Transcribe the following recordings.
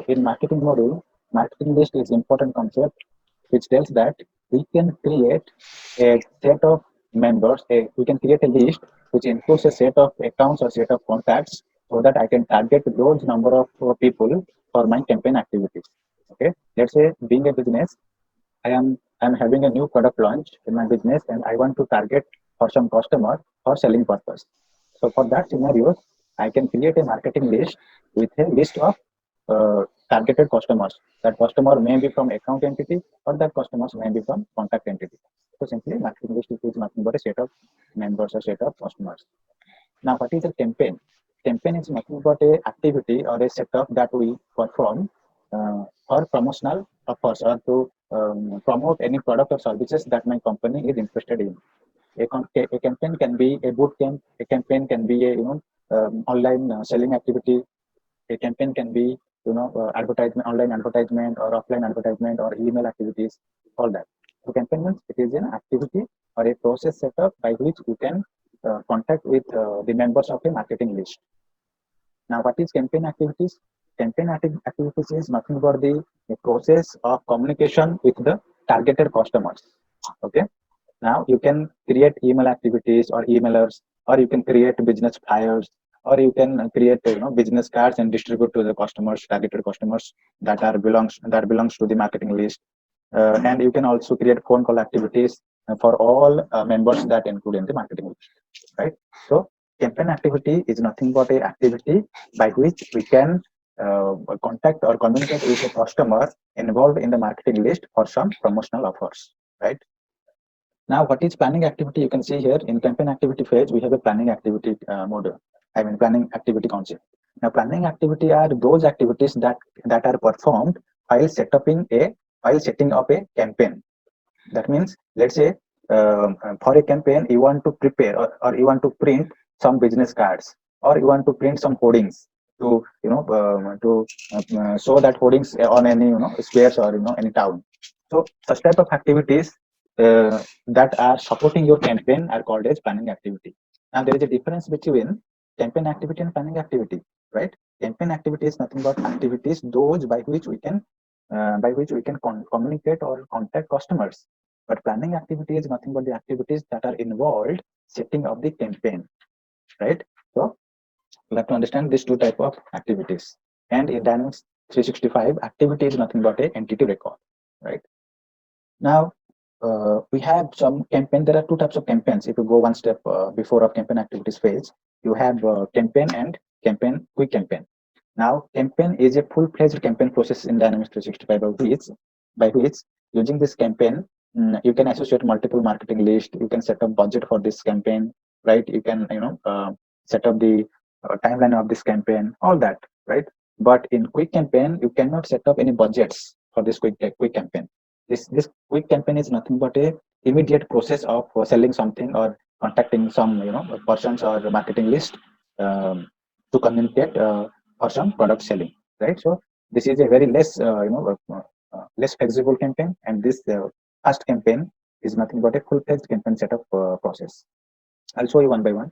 in marketing module, marketing list is important concept which tells that we can create a set of members, we can create a list which includes a set of accounts or set of contacts so that I can target those number of people for my campaign activities. Okay, let's say being a business, I'm having a new product launch in my business and I want to target for some customer for selling purpose. So for that scenario, I can create a marketing list with a list of targeted customers. That customer may be from account entity or that customers may be from contact entity. So simply marketing list is nothing but a set of members or set of customers. Now, what is a campaign? Campaign is nothing but a activity or a setup that we perform for promotional offers or to promote any product or services that my company is interested in. A campaign can be a boot camp. A campaign can be a online selling activity. A campaign can be advertisement, online advertisement or offline advertisement or email activities, all that. So campaign means it is an activity or a process setup by which you can contact with the members of a marketing list. Now, what is campaign activities? Campaign activities is nothing but the process of communication with the targeted customers. Okay. Now you can create email activities or emailers, or you can create business flyers, or you can create business cards and distribute to the customers, targeted customers that belongs to the marketing list. And you can also create phone call activities for all members that include in the marketing list, right? So campaign activity is nothing but a activity by which we can contact or communicate with a customer involved in the marketing list for some promotional offers, right? Now, what is planning activity? You can see here in campaign activity phase, we have a planning activity module. I mean, planning activity concept. Now, planning activity are those activities that are performed while setting up a campaign. That means, let's say, for a campaign, you want to prepare or you want to print some business cards, or you want to print some hoardings to show that hoardings on any squares or any town. So such type of activities that are supporting your campaign are called as planning activity. Now there is a difference between campaign activity and planning activity, right? Campaign activity is nothing but activities those by which we can communicate or contact customers. But planning activity is nothing but the activities that are involved setting up the campaign, right? So you have to understand these two type of activities. And in Dynamics 365, activity is nothing but a entity record, right? Now we have some campaign. There are two types of campaigns. If you go one step before of campaign activities phase, you have campaign and quick campaign. Now, campaign is a full-fledged campaign process in Dynamics 365 by which using this campaign, you can associate multiple marketing lists. You can set up budget for this campaign, right? You can set up the timeline of this campaign, all that, right? But in quick campaign, you cannot set up any budgets for this quick campaign. This quick campaign is nothing but a immediate process of selling something or contacting some persons or marketing list to communicate for some product selling, right? So this is a very less flexible campaign, and this fast campaign is nothing but a full-fledged campaign setup process. I'll show you one by one.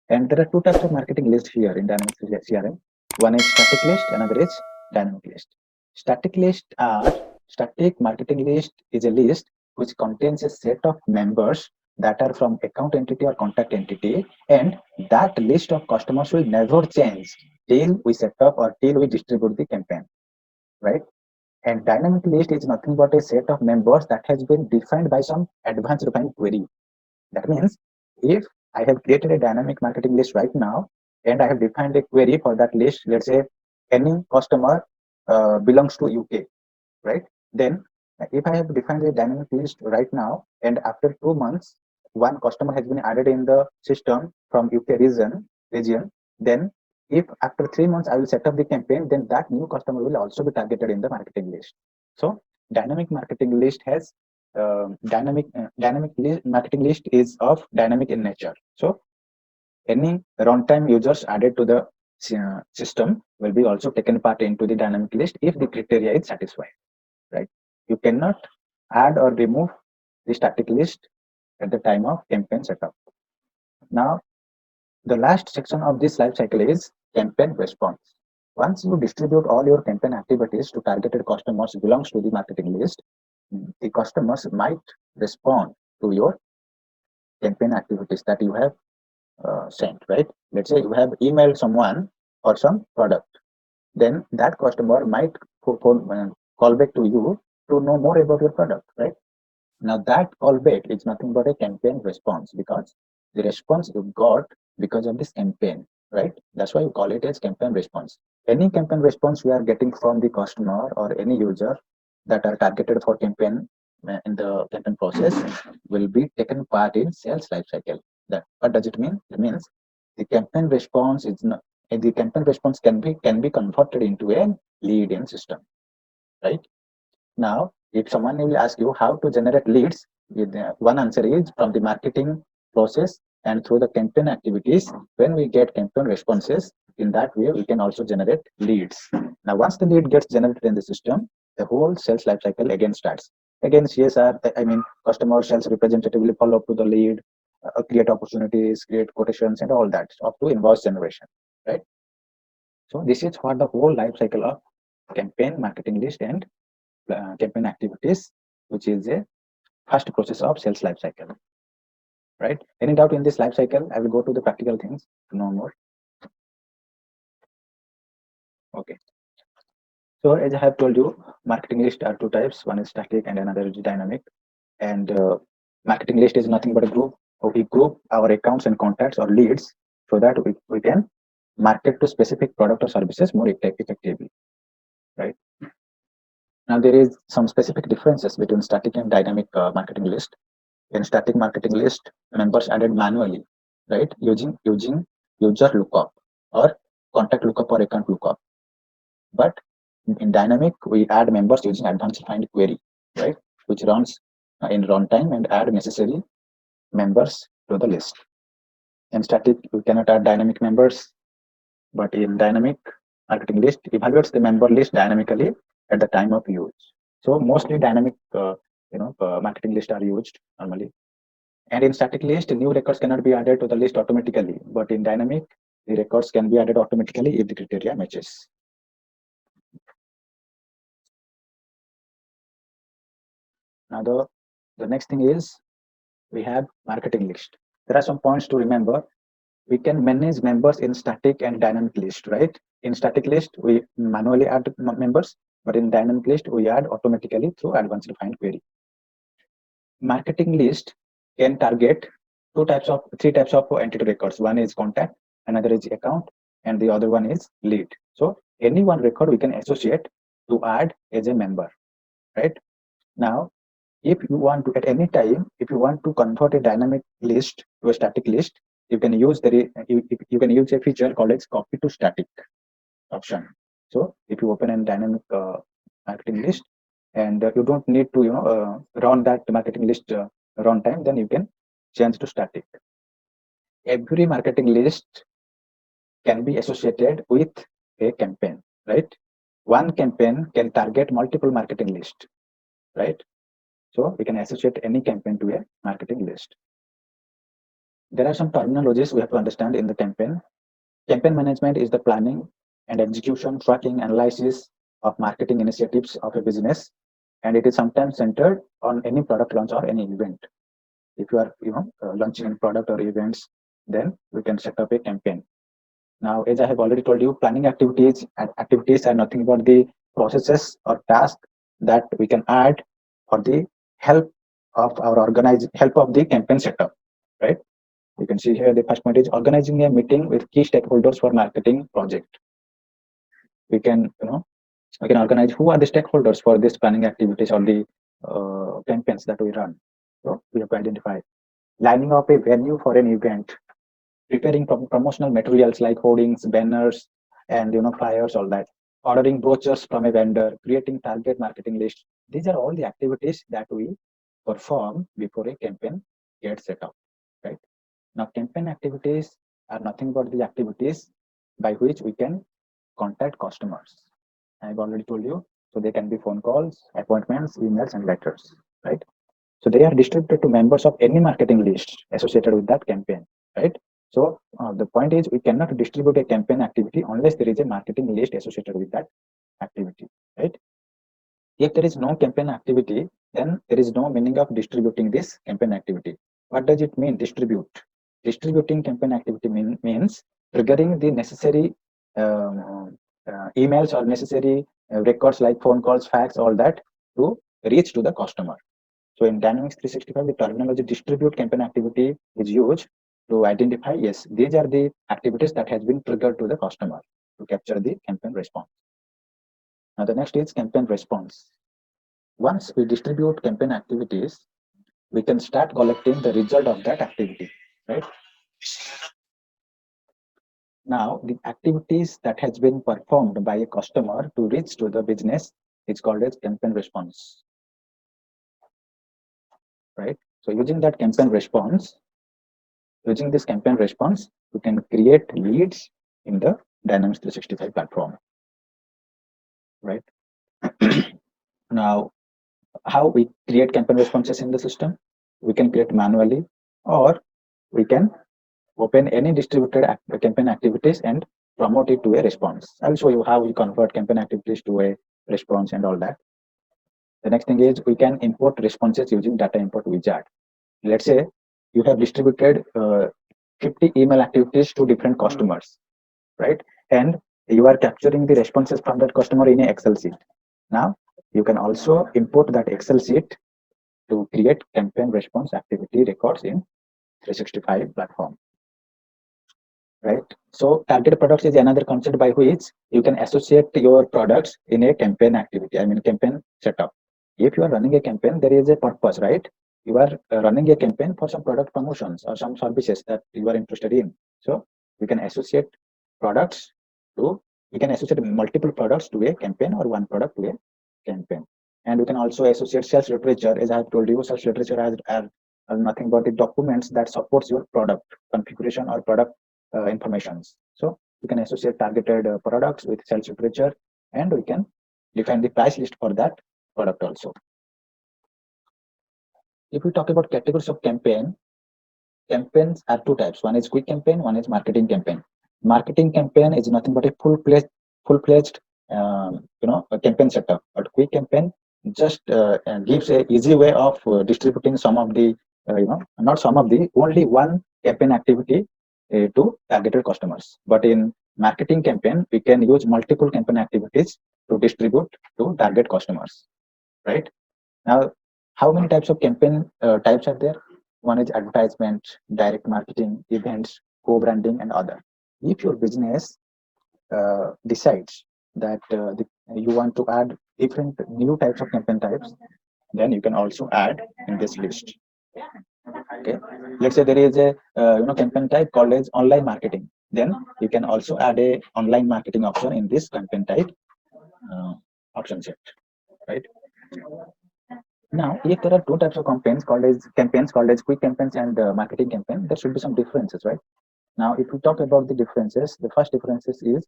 And there are two types of marketing list here in Dynamics CRM. One is static list, another is dynamic list. Static marketing list is a list which contains a set of members that are from account entity or contact entity, and that list of customers will never change till we set up or till we distribute the campaign, right? And dynamic list is nothing but a set of members that has been defined by some advanced defined query. That means if I have created a dynamic marketing list right now and I have defined a query for that list, let's say any customer belongs to UK, right? Then if I have defined a dynamic list right now and after 2 months, one customer has been added in the system from UK region, then if after 3 months I will set up the campaign, then that new customer will also be targeted in the marketing list. So dynamic marketing list has marketing list is of dynamic in nature. So any runtime users added to the system will be also taken part into the dynamic list if the criteria is satisfied, right? You cannot add or remove the static list at the time of campaign setup. Now, the last section of this life cycle is campaign response. Once you distribute all your campaign activities to targeted customers belongs to the marketing list, the customers might respond to your campaign activities that you have sent, right? Let's say you have emailed someone for some product, then that customer might call back to you to know more about your product, right? Now that callback is nothing but a campaign response because the response you got because of this campaign, right? That's why you call it as campaign response. Any campaign response we are getting from the customer or any user that are targeted for campaign in the campaign process will be taken part in sales life cycle. That what does it mean? It means the campaign response is not the campaign response can be converted into a lead in system, right? Now, if someone will ask you how to generate leads, one answer is from the marketing process and through the campaign activities. When we get campaign responses, in that way we can also generate leads. Now, once the lead gets generated in the system, the whole sales life cycle again starts. Again, CSR, I mean, customer sales representative will follow up to the lead, create opportunities, create quotations, and all that up to invoice generation, right? So this is what the whole life cycle of campaign, marketing list, and campaign activities, which is a first process of sales life cycle, right? Any doubt in this life cycle? I will go to the practical things to know more. Okay. So as I have told you, marketing list are two types. One is static and another is dynamic. And marketing list is nothing but a group. We group our accounts and contacts or leads so that we can market to specific product or services more effectively, right? Now there is some specific differences between static and dynamic marketing list. In static marketing list, members added manually, right? Using user lookup or contact lookup or account lookup. But in dynamic, we add members using advanced find query, right? Which runs in runtime and add necessary members to the list. In static, we cannot add dynamic members, but in dynamic marketing list, evaluates the member list dynamically at the time of use. So mostly dynamic, marketing list are used normally. And in static list, new records cannot be added to the list automatically. But in dynamic, the records can be added automatically if the criteria matches. Now the next thing is we have marketing list. There are some points to remember. We can manage members in static and dynamic list, right? In static list, we manually add members, but in dynamic list, we add automatically through advanced find query. Marketing list can target three types of entity records. One is contact, another is account, and the other one is lead. So any one record we can associate to add as a member, right? Now, if you want to, at any time, if you want to convert a dynamic list to a static list, you can use you can use a feature called as copy to static option. So if you open a dynamic marketing list and you don't need to run that marketing list runtime, then you can change to static. Every marketing list can be associated with a campaign, right? One campaign can target multiple marketing lists, right? So we can associate any campaign to a marketing list. There are some terminologies we have to understand in the campaign. Campaign management is the planning and execution, tracking, analysis of marketing initiatives of a business, and it is sometimes centered on any product launch or any event. If you are launching a product or events, then we can set up a campaign. Now, as I have already told you, planning activities are nothing but the processes or tasks that we can add for the help of the campaign setup, right? You can see here the first point is organizing a meeting with key stakeholders for marketing project. We can organize who are the stakeholders for this planning activities or the campaigns that we run. So we have to identify lining up a venue for an event, preparing promotional materials like hoardings, banners, and flyers, all that. Ordering brochures from a vendor, creating target marketing list. These are all the activities that we perform before a campaign gets set up, right? Now, campaign activities are nothing but the activities by which we can contact customers. I've already told you. So they can be phone calls, appointments, emails, and letters, right? So they are distributed to members of any marketing list associated with that campaign, right? So The point is we cannot distribute a campaign activity unless there is a marketing list associated with that activity, right? If there is no campaign activity, then there is no meaning of distributing this campaign activity. What does it mean, distribute? Distributing campaign activity means triggering the necessary emails or necessary records like phone calls, fax, all that to reach to the customer. So in Dynamics 365, the terminology distribute campaign activity is used to identify, yes, these are the activities that has been triggered to the customer to capture the campaign response. Now the next is campaign response. Once we distribute campaign activities, we can start collecting the result of that activity, right? Now, the activities that has been performed by a customer to reach to the business is called as campaign response, right? So using that campaign response, using this campaign response, you can create leads in the Dynamics 365 platform, right? Now, how we create campaign responses in the system? We can create manually, or we can open any distributed campaign activities and promote it to a response. I'll show you how we convert campaign activities to a response and all that. The next thing is we can import responses using data import wizard. Let's say you have distributed 50 email activities to different customers, right? And you are capturing the responses from that customer in an Excel sheet. Now you can also import that Excel sheet to create campaign response activity records in 365 platform, right? So targeted products is another concept by which you can associate your products in a campaign activity. I mean campaign setup. If you are running a campaign, there is a purpose, right? You are running a campaign for some product promotions or some services that you are interested in. So we can associate products to, we can associate multiple products to a campaign or one product to a campaign. And we can also associate sales literature. As I have told you, sales literature are nothing but the documents that supports your product configuration or product informations. So we can associate targeted products with sales literature, and we can define the price list for that product also. If we talk about categories of campaign, campaigns are two types. One is quick campaign, one is marketing campaign. Marketing campaign is nothing but a full-fledged a campaign setup. But quick campaign just gives a easy way of distributing some of the not some of the only one campaign activity to targeted customers. But in marketing campaign, we can use multiple campaign activities to distribute to target customers, right? Now, how many types of campaign types are there? One is advertisement, direct marketing, events, co-branding, and other. If your business decides that you want to add different new types of campaign types, then you can also add in this list. Okay, let's say there is a campaign type called as online marketing. Then you can also add a online marketing option in this campaign type option set, right? Now, if there are two types of campaigns called as quick campaigns and marketing campaign, there should be some differences, right? Now, if we talk about the differences, the first differences is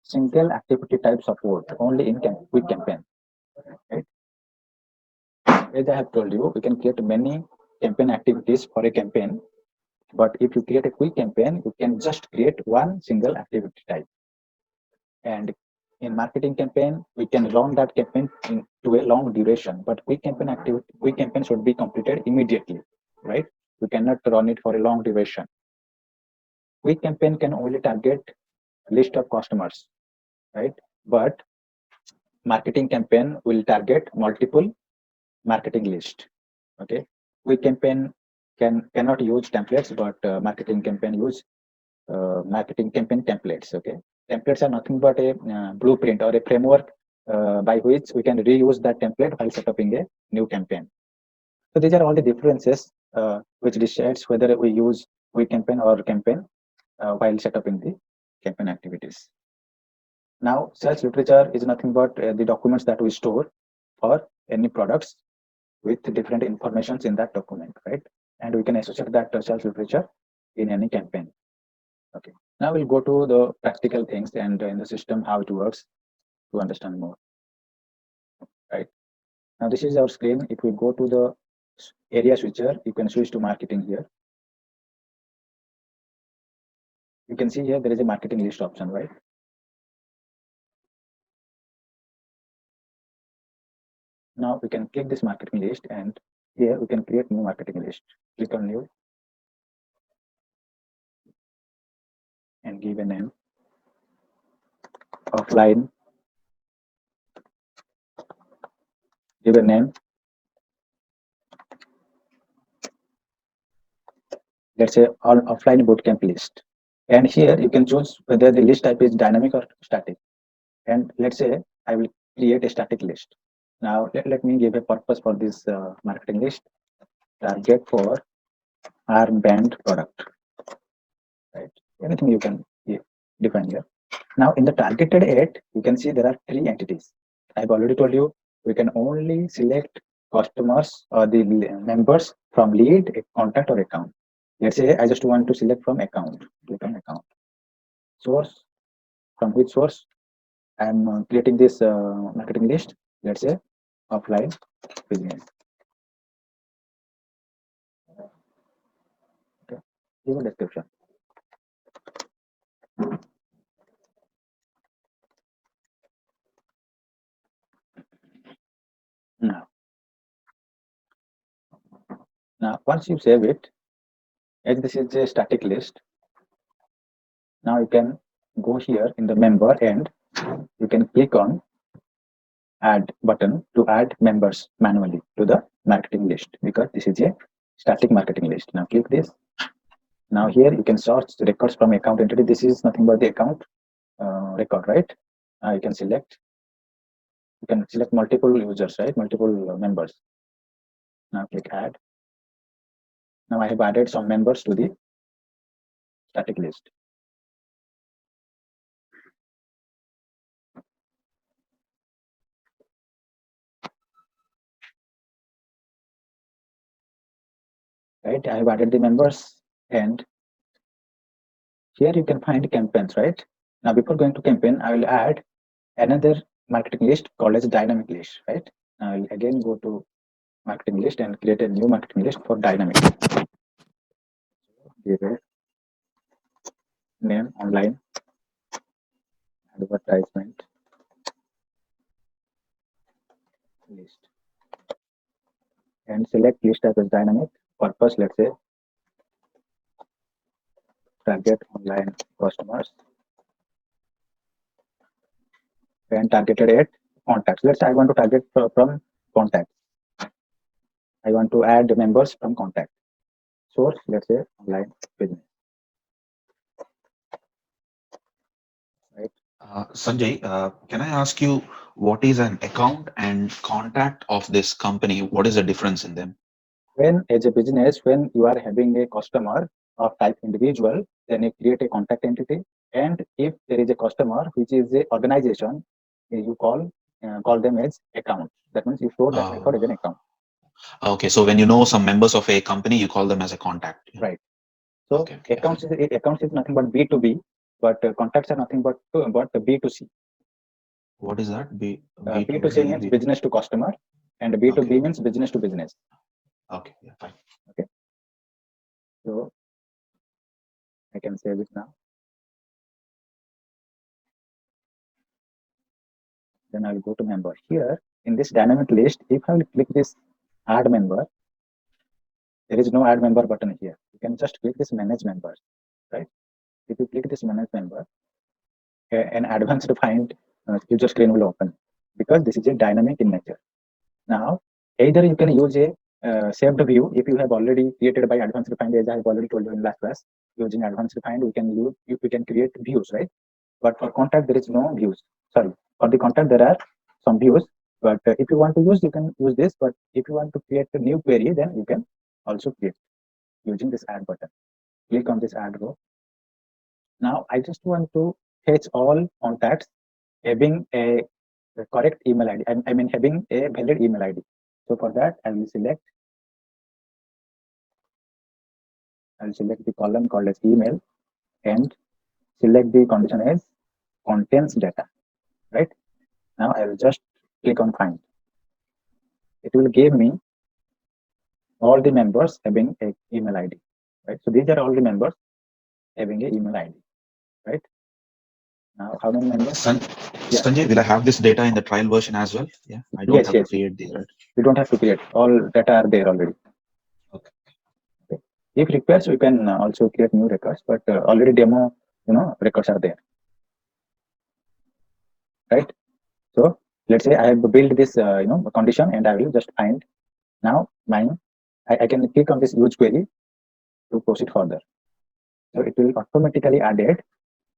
single activity type support only in quick campaign, right? As I have told you, we can create many campaign activities for a campaign, but if you create a quick campaign, you can just create one single activity type. And in marketing campaign, we can run that campaign to a long duration, but quick campaign should be completed immediately, right? We cannot run it for a long duration. Quick campaign can only target list of customers, right? But marketing campaign will target multiple marketing list. Okay, quick campaign cannot use templates, but marketing campaign use marketing campaign templates. Okay, templates are nothing but a blueprint or a framework by which we can reuse that template while setting a new campaign. So these are all the differences which decides whether we use quick campaign or campaign while setting the campaign activities. Now, sales literature is nothing but the documents that we store for any products with different informations in that document, right? And we can associate that sales literature in any campaign. Okay. Now we'll go to the practical things and in the system how it works to understand more. Right. Now this is our screen. If we go to the area switcher, you can switch to marketing here. You can see here there is a marketing list option, right? Now we can click this marketing list, and here we can create new marketing list. Click on new and give a name, offline, give a name, let's say all offline bootcamp list. And here you can choose whether the list type is dynamic or static. And let's say I will create a static list. Now let me give a purpose for this marketing list. Target for arm band product, right? Anything you can define here. Now in the targeted ad, you can see there are three entities. I've already told you we can only select customers or the members from lead, contact, or account. Let's say I just want to select from account. Click on account. Source, from which source I'm creating this marketing list. Let's say offline business. Okay. Give a description. Now, once you save it, as this is a static list, now you can go here in the member and you can click on add button to add members manually to the marketing list, because this is a static marketing list. Now click this. Now here you can search the records from account entity. This is nothing but the account record, right? You can select. You can select multiple users, right? Multiple members. Now click add. Now I have added some members to the static list. Right, I have added the members, and here you can find campaigns, right? Now before going to campaign, I will add another marketing list called as dynamic list, right? Now I will again go to marketing list and create a new marketing list for dynamic. Give a name, online advertisement list, and select list type as dynamic. Purpose, let's say target online customers, and targeted at contacts. Let's say I want to target from contacts. I want to add members from contact. Source, let's say online business. Right. Sanjay, can I ask you what is an account and contact of this company? What is the difference in them? When as a business, when you are having a customer of type individual, then you create a contact entity. And if there is a customer which is a organization, you call them as account. That means you store that record as an account. Okay, so when you know some members of a company, you call them as a contact. Right. So Okay. accounts is nothing but B2B, but contacts are nothing but B2C. What is that? B2C means business to customer, and B2B means business to business. Okay, yeah, fine. Okay. So I can save it now. Then I will go to member. Here in this dynamic list, if I will click this add member, there is no add member button here. You can just click this manage members, right? If you click this manage member, an advanced find user screen will open, because this is a dynamic in nature. Now, either you can use a saved view if you have already created by advanced refined, as I have already told you in last class. Using advanced refined, we can create views, right? But for contact, there is no views. Sorry, for the contact there are some views, but if you want to use, you can use this. But if you want to create a new query, then you can also create using this add button. Click on this add row. Now I just want to fetch all contacts having a correct email ID. I mean having a valid email ID. So for that, I will select the column called as email, and select the condition as contains data. Right. Now I will just click on find. It will give me all the members having a email ID. Right. So these are all the members having a email ID. right? Now, how many members? Yeah. Sanjay, will I have this data in the trial version as well? Yeah, I don't Yes, have to yes. create these, right? We don't have to create. All data are there already. Okay. Okay. If requires, we can also create new records, but already demo, records are there, right? So let's say I have built this, condition, and I will just find now mine. I can click on this use query to proceed further. So it will automatically added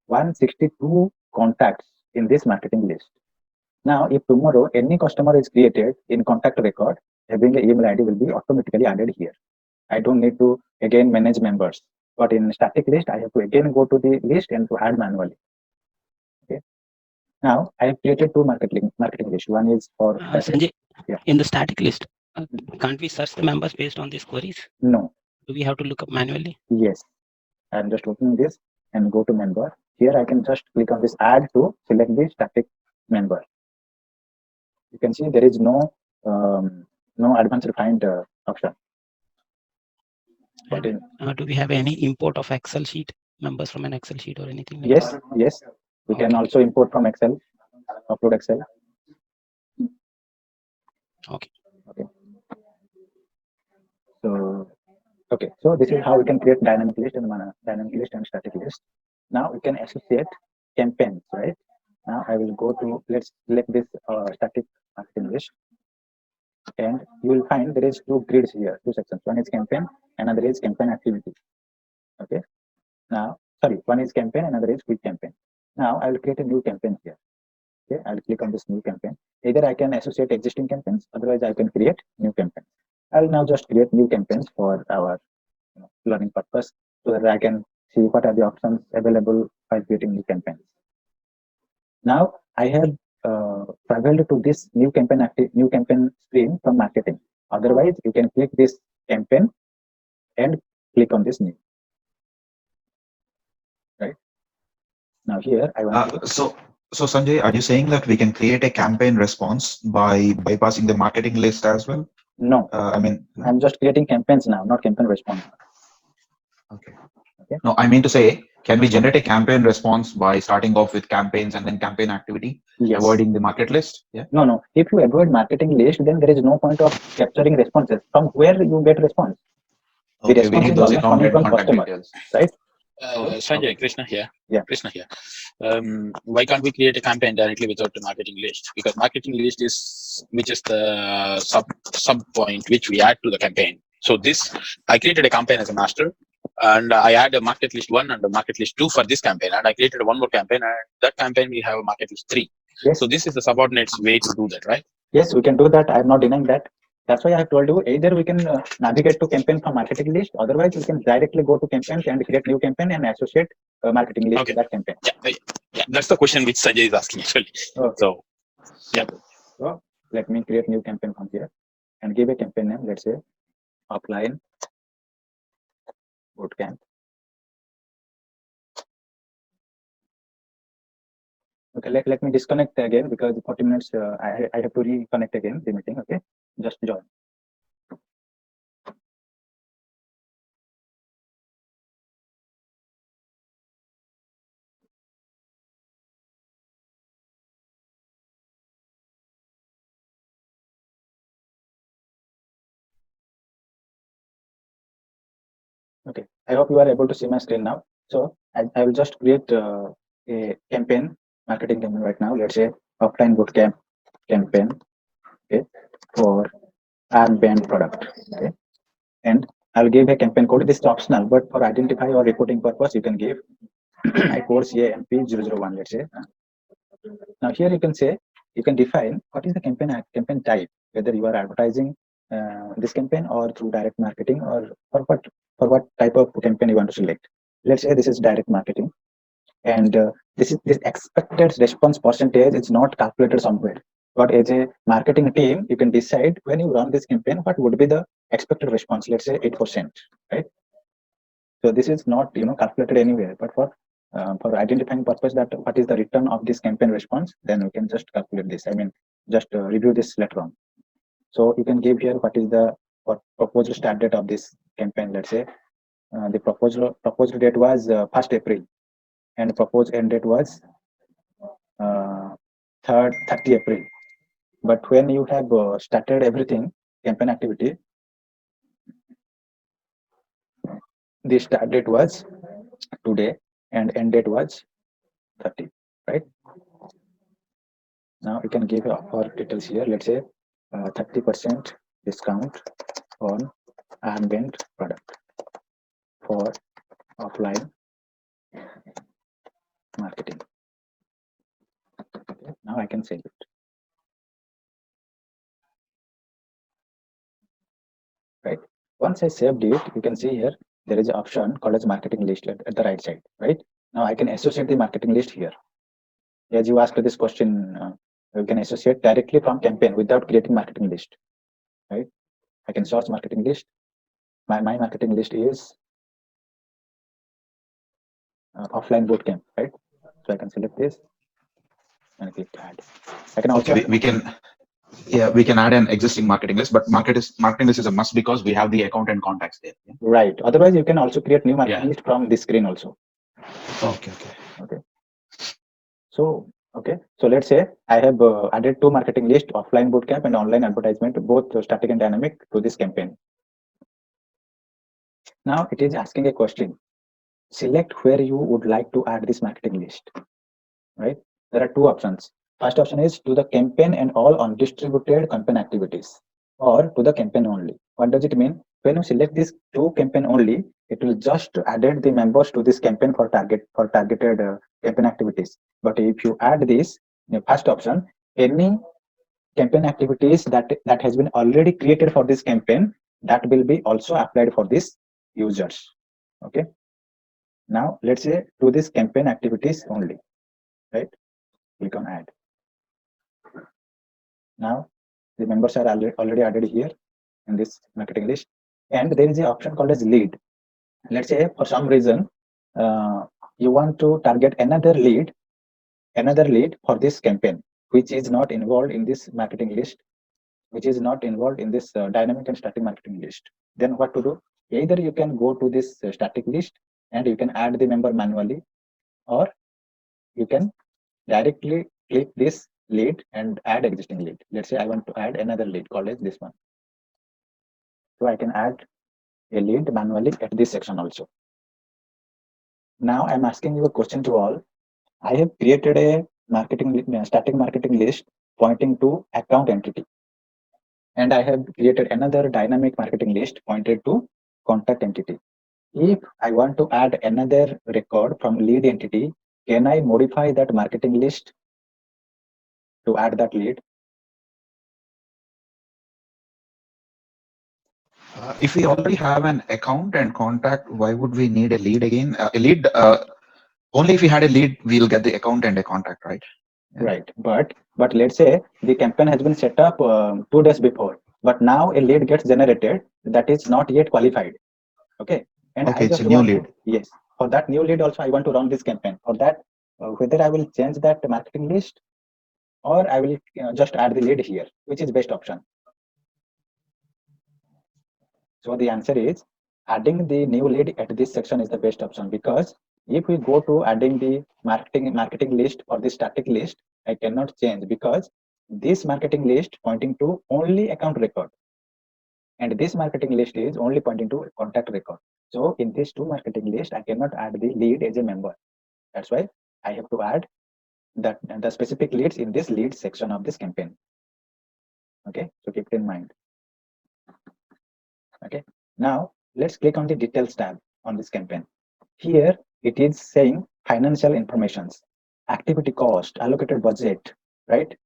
162 contacts in this marketing list. Now, if tomorrow any customer is created in contact record, having an email ID will be automatically added here. I don't need to again manage members. But in static list, I have to again go to the list and to add manually. Okay. Now I have created two marketing list. One is for Sanjay, yeah. in the static list, can't we search the members based on these queries? No. Do we have to look up manually? Yes. I'm just opening this and go to member. Here I can just click on this add to select the static member. You can see there is no advanced find option. But do we have any import of Excel sheet members from an Excel sheet or anything like yes, that? Yes. We can also import from Excel, upload Excel. Okay. So this is how we can create dynamic list and static list. Now we can associate campaigns, right? Now I will go to, let's select this static marketing list, and you will find there is two grids here, two sections. One is campaign, another is campaign activity. Okay. Now, sorry, one is campaign, another is quick campaign. Now I will create a new campaign here. Okay, I'll click on this new campaign. Either I can associate existing campaigns, otherwise I can create new campaigns. I'll now just create new campaigns for our learning purpose, so that I can see what are the options available while creating new campaigns. Now I have traveled to this new campaign screen from marketing. Otherwise, you can click this campaign and click on this new. Right. Now here I want to. So Sanjay, are you saying that we can create a campaign response by bypassing the marketing list as well? No. I'm just creating campaigns now, not campaign response. Okay. No, I mean to say, can we generate a campaign response by starting off with campaigns and then campaign activity, avoiding the market list? Yeah. No. If you avoid marketing list, then there is no point of capturing responses. From where you get response? Okay, the response we need those account and contact details, right? Sanjay, Krishna here. Yeah. Krishna here. Why can't we create a campaign directly without the marketing list? Because marketing list is which is the sub point which we add to the campaign. So this, I created a campaign as a master, and I add a market list 1 and a market list 2 for this campaign, and I created one more campaign, and that campaign we have a market list 3. Yes. So this is the subordinates way to do that, right? Yes, we can do that. I'm not denying that. That's why I have told you, either we can navigate to campaign from marketing list, otherwise we can directly go to campaigns and create new campaign and associate marketing list to that campaign. Yeah, that's the question which Sanjay is asking actually. Okay. So, yeah. So let me create new campaign from here and give a campaign name. Let's say offline bootcamp. Okay, let me disconnect again because 40 minutes I have to reconnect again the meeting. Okay, just join. Okay, I hope you are able to see my screen now. So I will just create a campaign, marketing campaign right now. Let's say offline bootcamp campaign, okay, for AppBand product. Okay, and I'll give a campaign code. This is optional, but for identify or reporting purpose, you can give a course AMP001. Let's say. Now here you can say, you can define what is the campaign type, whether you are advertising this campaign or through direct marketing, or for what type of campaign you want to select. Let's say this is direct marketing, and this expected response percentage is not calculated somewhere. But as a marketing team, you can decide when you run this campaign what would be the expected response. Let's say 8%, right? So this is not calculated anywhere, but for identifying purpose that what is the return of this campaign response, then we can just calculate this. Just review this later on. So you can give here what is the proposed start date of this campaign. Let's say the proposed date was 1st April. and proposed end date was 30 April. But when you have started everything, campaign activity, the start date was today and end date was 30, right? Now you can give our details here. Let's say 30% discount on armband product for offline marketing. Okay, now I can save it. Right. Once I saved it, you can see here there is an option called as marketing list at the right side. Right. Now I can associate the marketing list here. As you asked this question, you can associate directly from campaign without creating marketing list. Right. I can source marketing list. My marketing list is offline bootcamp, right? So I can select this and click add. I can also we can add an existing marketing list, but marketing list is a must because we have the account and contacts there. Yeah? Right. Otherwise, you can also create new marketing list from this screen also. Okay. So let's say I have added two marketing list, offline bootcamp and online advertisement, both static and dynamic, to this campaign. Now it is asking a question. Select where you would like to add this marketing list. Right. There are two options. First option is to the campaign and all undistributed campaign activities, or to the campaign only. What does it mean? When you select this to campaign only, it will just added the members to this campaign for targeted campaign activities. But if you add this, the first option, any campaign activities that has been already created for this campaign, that will be also applied for these users. Okay. Now let's say to this campaign activities only. Right. Click on add. Now the members are already added here in this marketing list, and there is an option called as lead. Let's say for some reason you want to target another lead for this campaign, which is not involved in this marketing list, which is not involved in this dynamic and static marketing list. Then what to do? Either you can go to this static list and you can add the member manually, or you can directly click this lead and add existing lead. Let's say I want to add another lead called as this one. So I can add a lead manually at this section also. Now I'm asking you a question to all. I have created a static marketing list pointing to account entity, and I have created another dynamic marketing list pointed to contact entity. If I want to add another record from lead entity, can I modify that marketing list to add that lead? If we already have an account and contact, why would we need a lead again? A lead only if we had a lead, we'll get the account and a contact, right? Yeah. Right. But let's say the campaign has been set up 2 days before, but now a lead gets generated that is not yet qualified. Okay. And okay, it's a new lead. Yes. For that new lead also, I want to run this campaign. For that, whether I will change that marketing list or I will just add the lead here, which is best option. So the answer is adding the new lead at this section is the best option, because if we go to adding the marketing list or the static list, I cannot change because this marketing list pointing to only account record, and this marketing list is only pointing to contact record. So in these two marketing list, I cannot add the lead as a member. That's why I have to add that the specific leads in this lead section of this campaign. Okay, so keep it in mind. Okay, now let's click on the details tab on this campaign. Here it is saying financial informations, activity cost, allocated budget, right?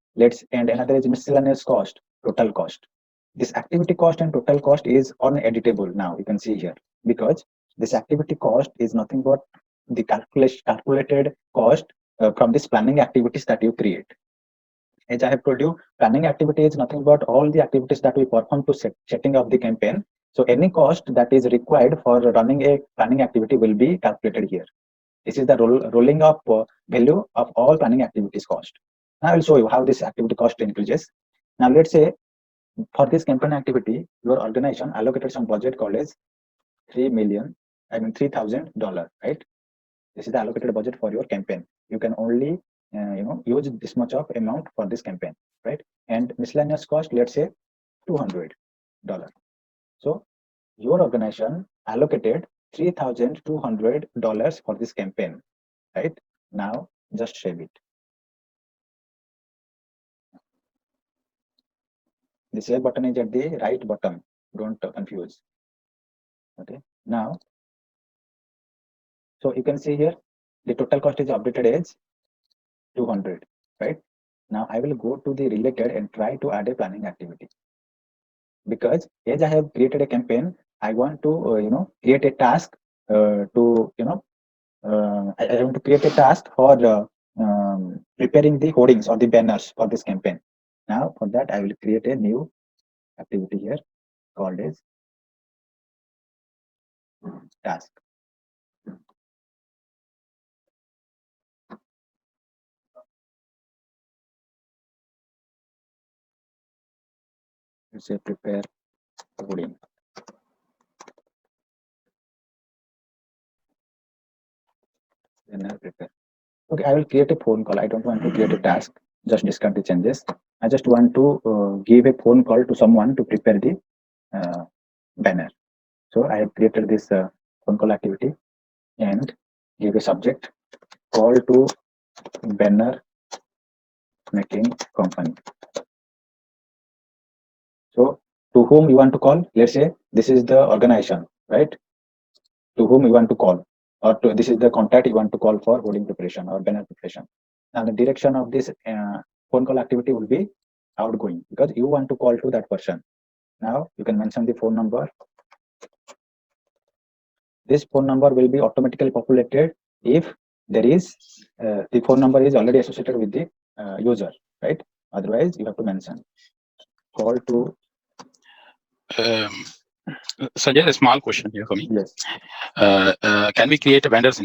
And another is miscellaneous cost, total cost. This activity cost and total cost is uneditable now, you can see here, because this activity cost is nothing but the calculated cost from this planning activities that you create. As I have told you, planning activity is nothing but all the activities that we perform to setting up the campaign. So any cost that is required for running a planning activity will be calculated here. This is the rolling up value of all planning activities cost. Now I will show you how this activity cost increases. Now let's say for this campaign activity, your organization allocated some budget called as $3,000, right? This is the allocated budget for your campaign. You can only use this much of amount for this campaign, right? And miscellaneous cost, let's say $200. So your organization allocated $3,200 for this campaign, right? Now just save it. The save button is at the right bottom. Don't confuse. Okay. Now, so you can see here the total cost is updated as 200, right? Now I will go to the related and try to add a planning activity, because as I have created a campaign, I want to create a task I want to create a task for preparing the hoardings or the banners for this campaign. Now for that I will create a new activity here called as task. Let's say prepare hoarding. Then I'll prepare. Okay, I will create a phone call. I don't want to create a task. Just discard the changes. I just want to give a phone call to someone to prepare the banner. So I have created this phone call activity and give a subject call to banner making company. So to whom you want to call? Let's say this is the organization, right? To whom you want to call, or this is the contact you want to call for hoarding preparation or banner preparation. Now the direction of this phone call activity will be outgoing, because you want to call to that person. Now you can mention the phone number. This phone number will be automatically populated if there is the phone number is already associated with the user, right? Otherwise you have to mention call to. Sanjay, a small question here for me. Yes. Can we create vendors in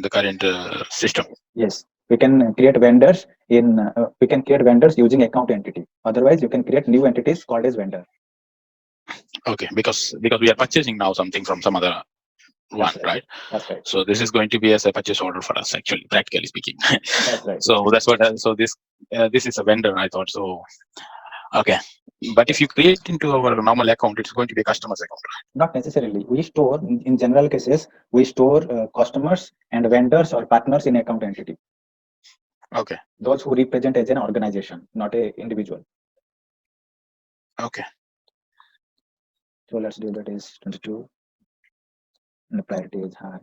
the current system? Yes, we can create vendors using account entity. Otherwise you can create new entities called as vendor. Okay, because we are purchasing now something from some other one, right? That's right. So this is going to be as a purchase order for us, actually, practically speaking. That's right. So that's what. So this is a vendor, I thought. So okay, but if you create into our normal account, it's going to be a customer's account. Not necessarily. We store, in general cases, we store customers and vendors or partners in account entity. Okay. Those who represent as an organization, not a individual. Okay. So let's do that is 22. And the priority is high.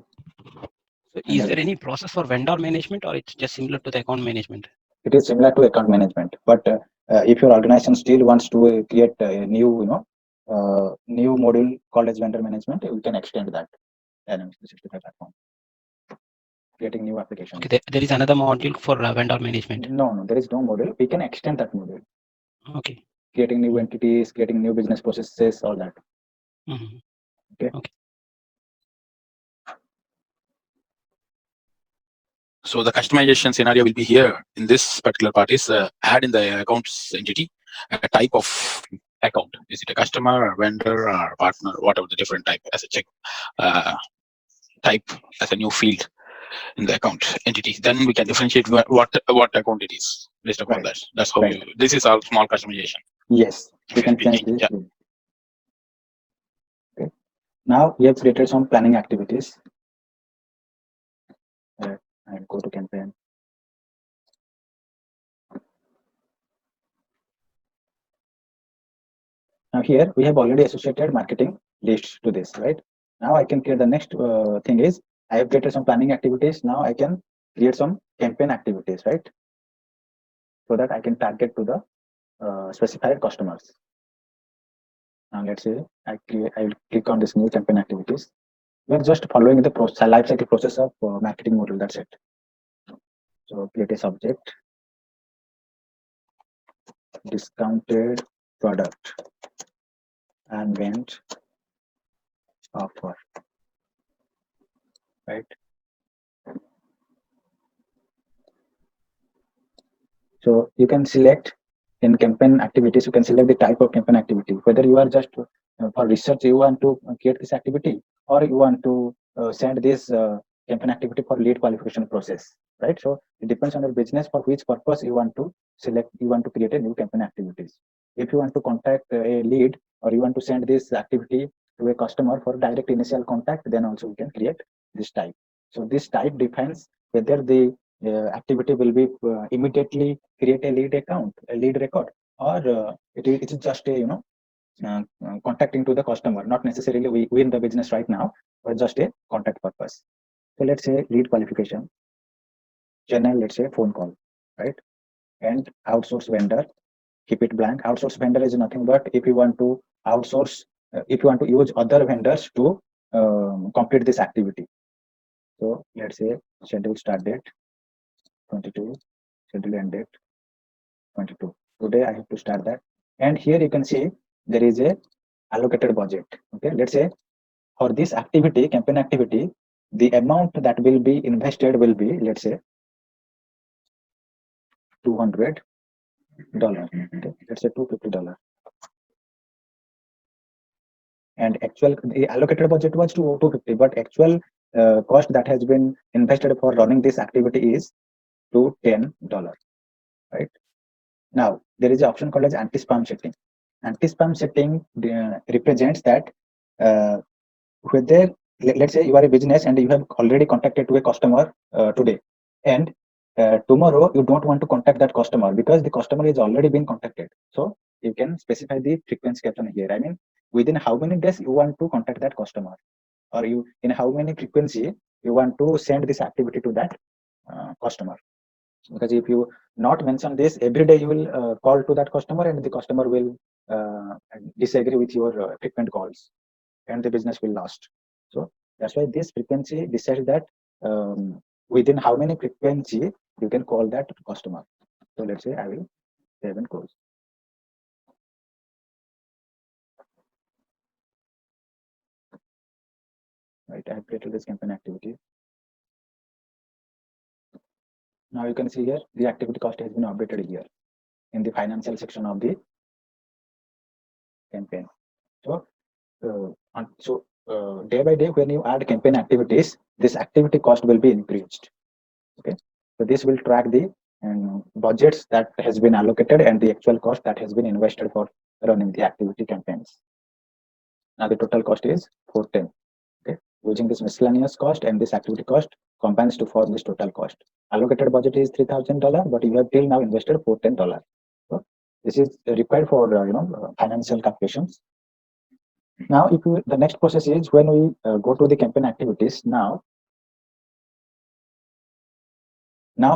So is there any process for vendor management, or it's just similar to the account management? It is similar to account management, but if your organization still wants to create a new, new module called as vendor management, we can extend that Dynamics 365 platform. Creating new applications. Okay, there is another module for vendor management. No, there is no module. We can extend that module. Okay. Creating new entities, creating new business processes, all that. Okay. So the customization scenario will be here in this particular part is add in the accounts entity a type of account. Is it a customer or vendor or partner, whatever the different type as a check type as a new field in the account entity. Then we can differentiate what account it is based upon that. That's how this is our small customization. Yes, we can change this. Yeah. Okay. Now we have created some planning activities. And go to campaign. Now here we have already associated marketing lists to this, right? Now I can create the next thing is I have created some planning activities. Now I can create some campaign activities, right? So that I can target to the specified customers. Now let's say I will click on this new campaign activities. We are just following the life cycle process of marketing model. That's it. So create a subject, discounted product and went offer, right? So you can select in campaign activities, you can select the type of campaign activity, whether you are just for research, you want to create this activity, or you want to send this campaign activity for lead qualification process, right? So it depends on your business for which purpose you want to select, you want to create a new campaign activities. If you want to contact a lead or you want to send this activity to a customer for direct initial contact, then also you can create this type. So this type defines whether the activity will be immediately create a lead account, a lead record, or it is just a contacting to the customer, not necessarily we win the business right now, but just a contact purpose. So let's say lead qualification, channel, let's say phone call, right? And outsource vendor, keep it blank. Outsource vendor is nothing but if you want to outsource, if you want to use other vendors to complete this activity. So let's say schedule start date 22, schedule end date 22. Today I have to start that. And here you can see there is a allocated budget. Okay, let's say for this activity, campaign activity, the amount that will be invested will be, let's say, $200. Okay, let's say $250. And actual the allocated budget was 250, but actual cost that has been invested for running this activity is to $10. Right now, there is an option called as anti-spam setting. Anti-spam setting represents that whether let's say you are a business and you have already contacted to a customer today, and tomorrow you don't want to contact that customer because the customer is already been contacted. So you can specify the frequency caption here. I mean, within how many days you want to contact that customer, or you in how many frequency you want to send this activity to that customer. Because if you not mention this every day, you will call to that customer and the customer will disagree with your frequent calls and the business will last. So that's why this frequency decides that within how many frequency you can call that customer. So let's say I will save and close. Right, I have created this campaign activity. Now you can see here the activity cost has been updated here in the financial section of the campaign. So day by day, when you add campaign activities, this activity cost will be increased. Okay, so this will track the budgets that has been allocated and the actual cost that has been invested for running the activity campaigns. Now the total cost is 410. Okay, using this miscellaneous cost and this activity cost combines to form this total cost. Allocated budget is $3,000, but you have till now invested $410. So this is required for financial calculations. Now, if you, the next process is when we go to the campaign activities. Now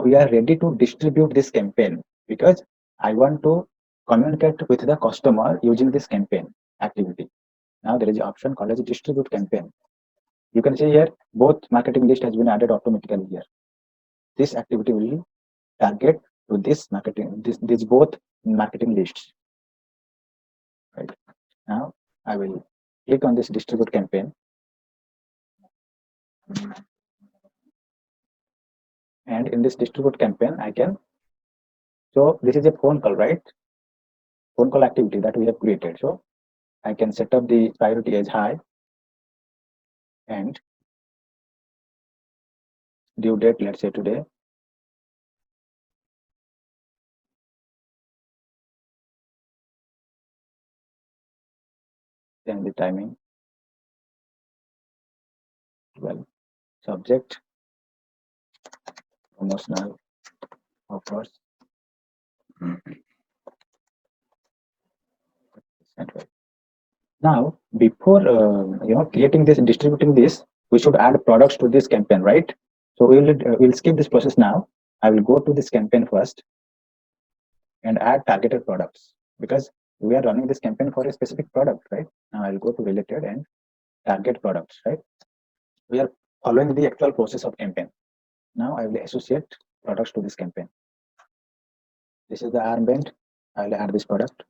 we are ready to distribute this campaign because I want to communicate with the customer using this campaign activity. Now there is an option called as distribute campaign. You can see here both marketing list has been added automatically here. This activity will target to this marketing, this both marketing lists. Right now, I will click on this distribute campaign. And in this distribute campaign, I can, so this is a phone call, right? Phone call activity that we have created. So I can set up the priority as high and due date, let's say today. Then the timing. Well, subject, promotional offers. Now, before creating this and distributing this, we should add products to this campaign, right? So we'll skip this process now. I will go to this campaign first and add targeted products because we are running this campaign for a specific product, right? Now I'll go to related and target products, right? We are following the actual process of campaign. Now I will associate products to this campaign. This is the armband. I will add this product.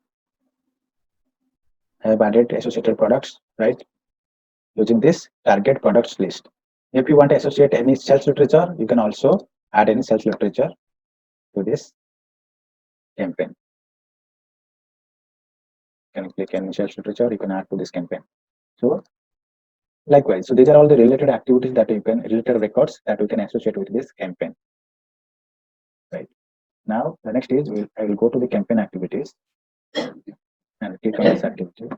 I have added associated products, right? Using this target products list. If you want to associate any sales literature, you can also add any sales literature to this campaign. You can click any sales literature, you can add to this campaign. So Likewise, so these are all the related activities that you can, related records that we can associate with this campaign. Right. Now, the next is I will go to the campaign activities and click on this activity.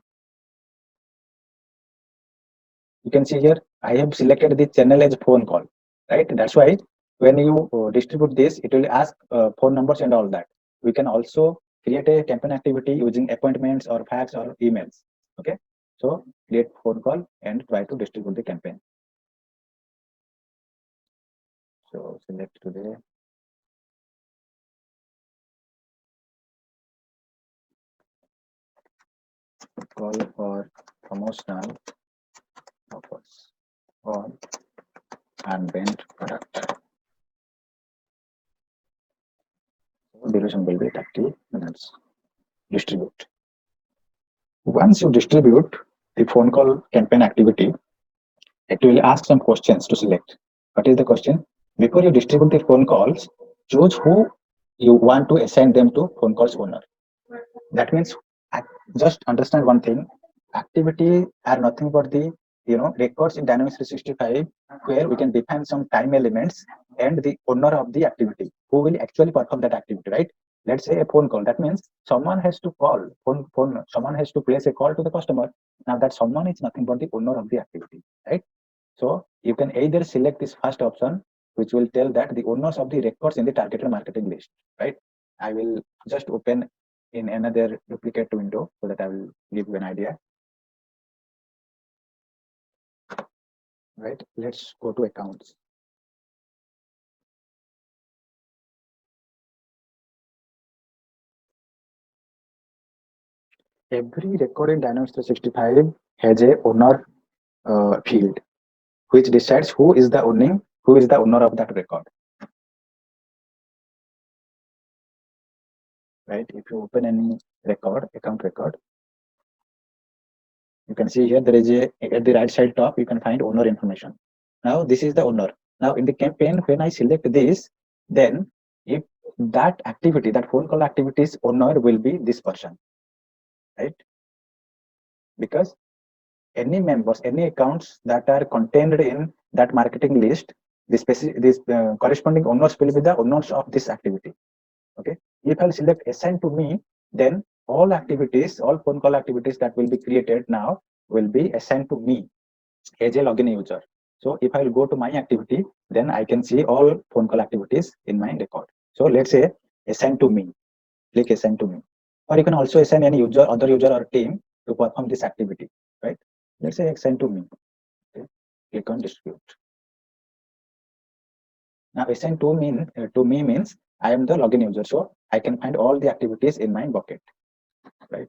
You can see here, I have selected the channel as phone call, right? That's why when you distribute this, it will ask phone numbers and all that. We can also create a campaign activity using appointments or fax or emails. Okay. So create phone call and try to distribute the campaign. So select today. Call for promotional offers on unbent product. Duration will be 30 minutes. Distribute. Once you distribute the phone call campaign activity, it will ask some questions to select. What is the question? Before you distribute the phone calls, choose who you want to assign them to phone calls owner. That means just understand one thing. Activity are nothing but the records in Dynamics 365 where we can define some time elements and the owner of the activity who will actually perform that activity, right? Let's say a phone call. That means someone has to call someone has to place a call to the customer. Now that someone is nothing but the owner of the activity, right? So you can either select this first option, which will tell that the owners of the records in the targeted marketing list, right? I will just open in another duplicate window so that I will give you an idea. Right, let's go to accounts. Every record in Dynamics 365 has a owner field, which decides who is the owner of that record. Right, if you open any account record, you can see here there is at the right side top, you can find owner information. Now this is the owner. Now in the campaign, when I select this, then if that activity, that phone call activity's owner will be this person, right? Because any members, any accounts that are contained in that marketing list, this corresponding owners will be the owners of this activity. Okay. If I select assign to me, then all activities, all phone call activities that will be created now will be assigned to me as a login user. So if I will go to my activity, then I can see all phone call activities in my record. So let's say assign to me, click assign to me, or you can also assign any user, other user or team to perform this activity, right? Let's say assign to me. Okay. Click on distribute. Now assign to me means I am the login user, so I can find all the activities in my bucket, right?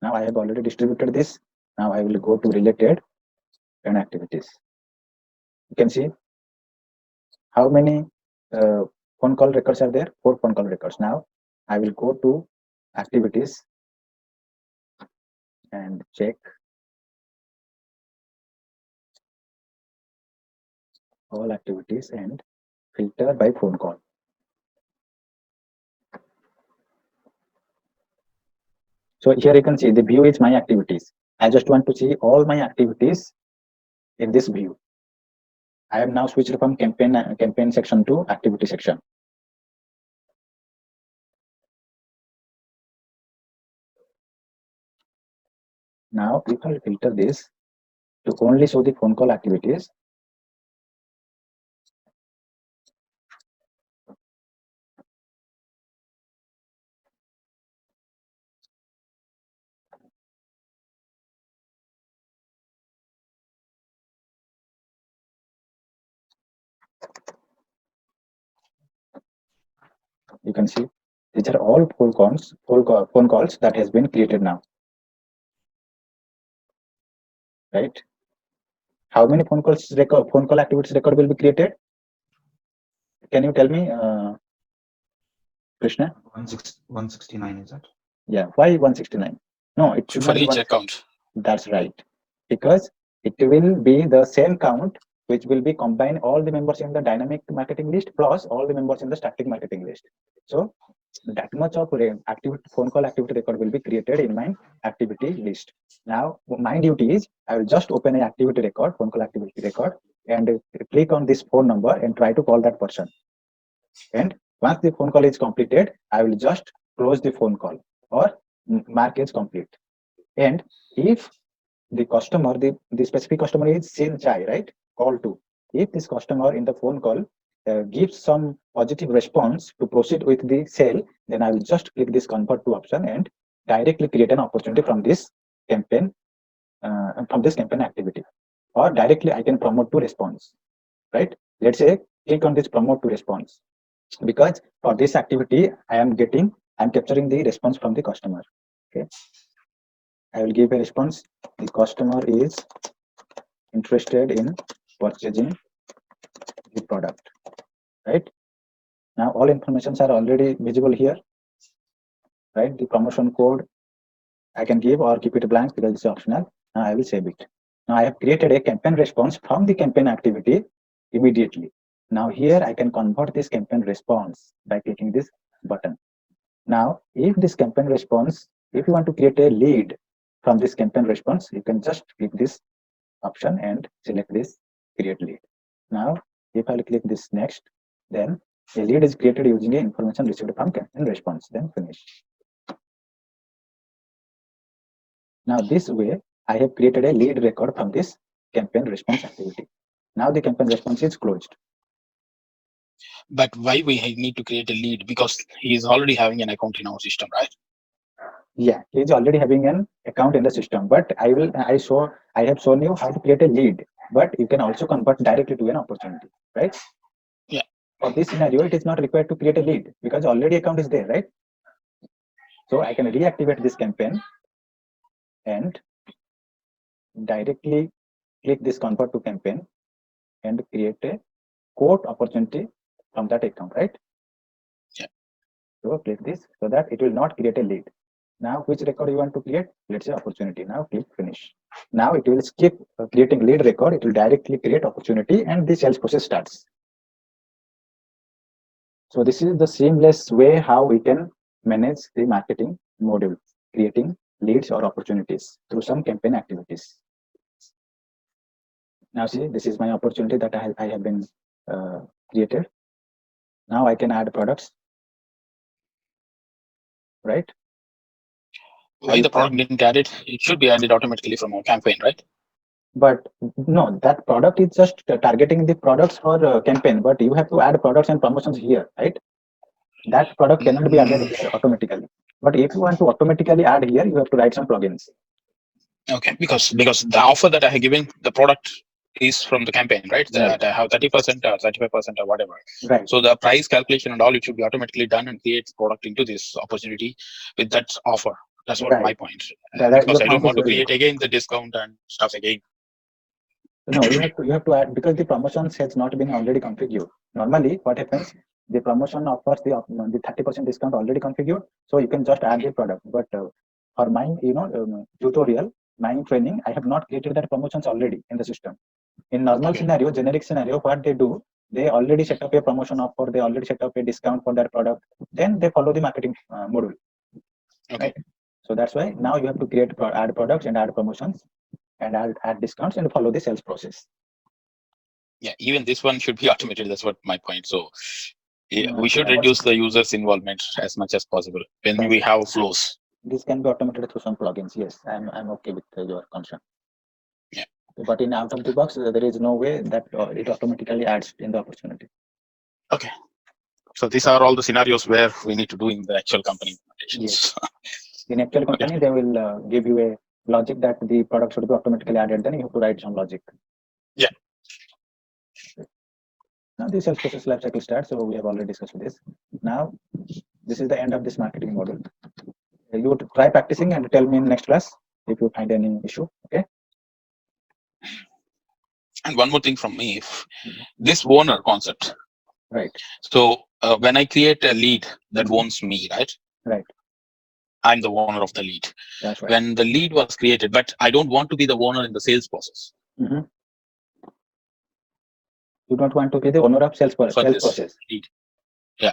Now I have already distributed this. Now I will go to related and activities. You can see how many phone call records are there. 4 phone call records. Now I will go to activities and check all activities and filter by phone call. So here you can see the view is my activities. I just want to see all my activities in this view. I have now switched from campaign section to activity section. Now if I filter this to only show the phone call activities, you can see these are all phone calls that has been created now, right? How many phone call activities record will be created? Can you tell me, Krishna? 169 is that? Yeah, why 169? No, it should For not be each account. That's right, because it will be the same count which will be combine all the members in the dynamic marketing list plus all the members in the static marketing list. So that much of activity phone call activity record will be created in my activity list. Now my duty is I will just open an activity record, phone call activity record, and click on this phone number and try to call that person. And once the phone call is completed, I will just close the phone call or mark as complete. And if the customer, the specific customer is Sin Chai, right? Call to. If this customer in the phone call gives some positive response to proceed with the sale, then I will just click this convert to option and directly create an opportunity from this campaign activity, or directly I can promote to response, right? Let's say click on this promote to response, because for this activity I'm capturing the response from the customer. Okay, I will give a response. The customer is interested in purchasing the product, right? Now all informations are already visible here, right? The promotion code I can give or keep it blank because it's optional. Now I will save it. Now I have created a campaign response from the campaign activity immediately. Now here I can convert this campaign response by clicking this button. Now if this campaign response, if you want to create a lead from this campaign response, you can just click this option and select this create lead. Now if I click this next, then a lead is created using the information received from campaign response, then finish. Now this way I have created a lead record from this campaign response activity. Now the campaign response is closed. But why we need to create a lead? Because he is already having an account in our system, right? Yeah, he is already having an account in the system, but I have shown you how to create a lead, but you can also convert directly to an opportunity, right? Yeah. For this scenario, it is not required to create a lead because already account is there, right? So I can reactivate this campaign and directly click this convert to campaign and create a quote opportunity from that account, right? Yeah. So click this so that it will not create a lead. Now which record you want to create? Let's say opportunity. Now click finish. Now it will skip creating lead record. It will directly create opportunity and the sales process starts. So this is the seamless way how we can manage the marketing module, creating leads or opportunities through some campaign activities. Now see, this is my opportunity that I have been created. Now I can add products, right? Why the product didn't add it? It should be added automatically from our campaign, right? But no, that product is just targeting the products for campaign, but you have to add products and promotions here, right? That product cannot be added here automatically. But if you want to automatically add here, you have to write some plugins. Okay, because the offer that I have given, the product is from the campaign, right? Right. That I have 30% or 35% or whatever. Right. So the price calculation and all, it should be automatically done and create product into this opportunity with that offer. That's what my point. Because I don't want to create again the discount and stuff again. No, you have to add, because the promotions has not been already configured. Normally, what happens? The promotion offers the 30% discount already configured, so you can just add the product. But for my tutorial, my training, I have not created that promotions already in the system. In normal scenario, generic scenario, what they do, they already set up a promotion offer, they already set up a discount for that product, then they follow the marketing module. Okay. Right? So that's why now you have to create add products and add promotions and add discounts and follow the sales process. Yeah, even this one should be automated. That's what my point. So we should reduce the user's involvement as much as possible when we have flows. This can be automated through some plugins. Yes, I'm okay with your concern. Yeah. But in out of the box, there is no way that it automatically adds in the opportunity. Okay. So these are all the scenarios where we need to do in the actual company implementations. Yes. In actual company, they will give you a logic that the product should be automatically added. Then you have to write some logic. Yeah. Now the sales process lifecycle starts. So we have already discussed this. Now this is the end of this marketing model. You would try practicing and tell me in next class if you find any issue. Okay. And one more thing from me, if this owner concept. Right. So when I create a lead that owns me, right? Right. I'm the owner of the lead. That's right. When the lead was created, but I don't want to be the owner in the sales process. Mm-hmm. You don't want to be the owner of sales process. Lead. Yeah.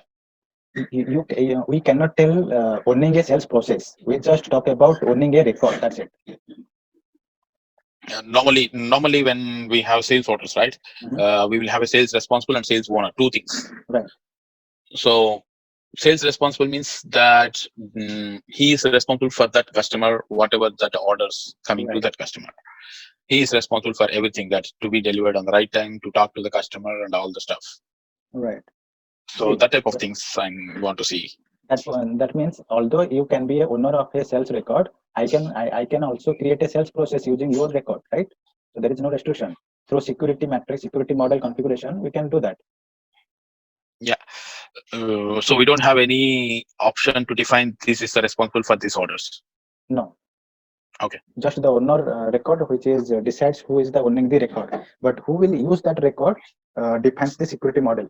we cannot tell owning a sales process. We just talk about owning a record. That's it. Normally when we have sales orders, right? We will have a sales responsible and sales owner, two things. Right. So sales responsible means that he is responsible for that customer, whatever that orders coming to that customer. He is responsible for everything that to be delivered on the right time, to talk to the customer and all the stuff. Right. So that type of things I want to see. That means although you can be a owner of a sales record, I can also create a sales process using your record, right? So there is no restriction. Through security matrix, security model configuration, we can do that. Yeah. So we don't have any option to define this is the responsible for these orders. No. Okay. Just the owner record, which is decides who is the owning the record, but who will use that record defines the security model.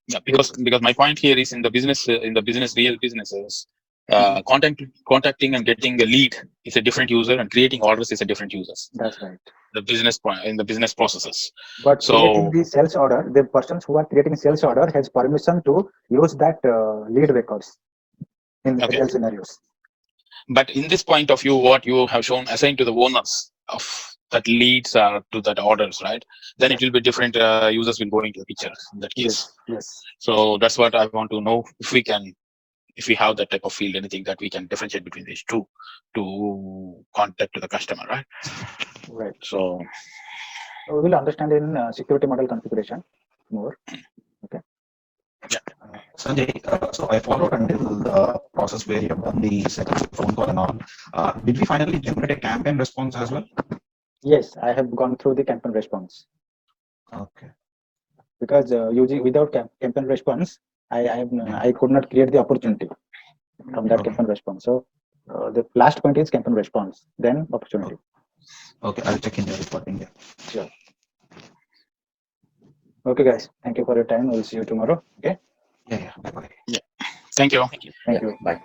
Yeah, because my point here is in the business, real businesses, contacting and getting a lead is a different user, and creating orders is a different user. That's right. The business in the business processes. But so creating the sales order, the persons who are creating sales order has permission to use that lead records in real scenarios. But in this point of view, what you have shown assigned to the owners of that leads to that orders, right? Then it will be different users will go into the picture in that case. Yes. So that's what I want to know, if we have that type of field, anything that we can differentiate between these two to contact to the customer, right? Right. So we will understand in security model configuration more. Okay. Yeah. Sanjay, so I followed until the process where you have done the setup phone call and all. Did we finally generate a campaign response as well? Yes, I have gone through the campaign response. Okay. Because using without campaign response, I could not create the opportunity from that campaign response. So the last point is campaign response, then opportunity. Okay, I'll check in the reporting. Yeah. Sure. Okay, guys. Thank you for your time. We'll see you tomorrow. Okay. Yeah. Bye bye. Yeah. Thank you. Thank you. Bye.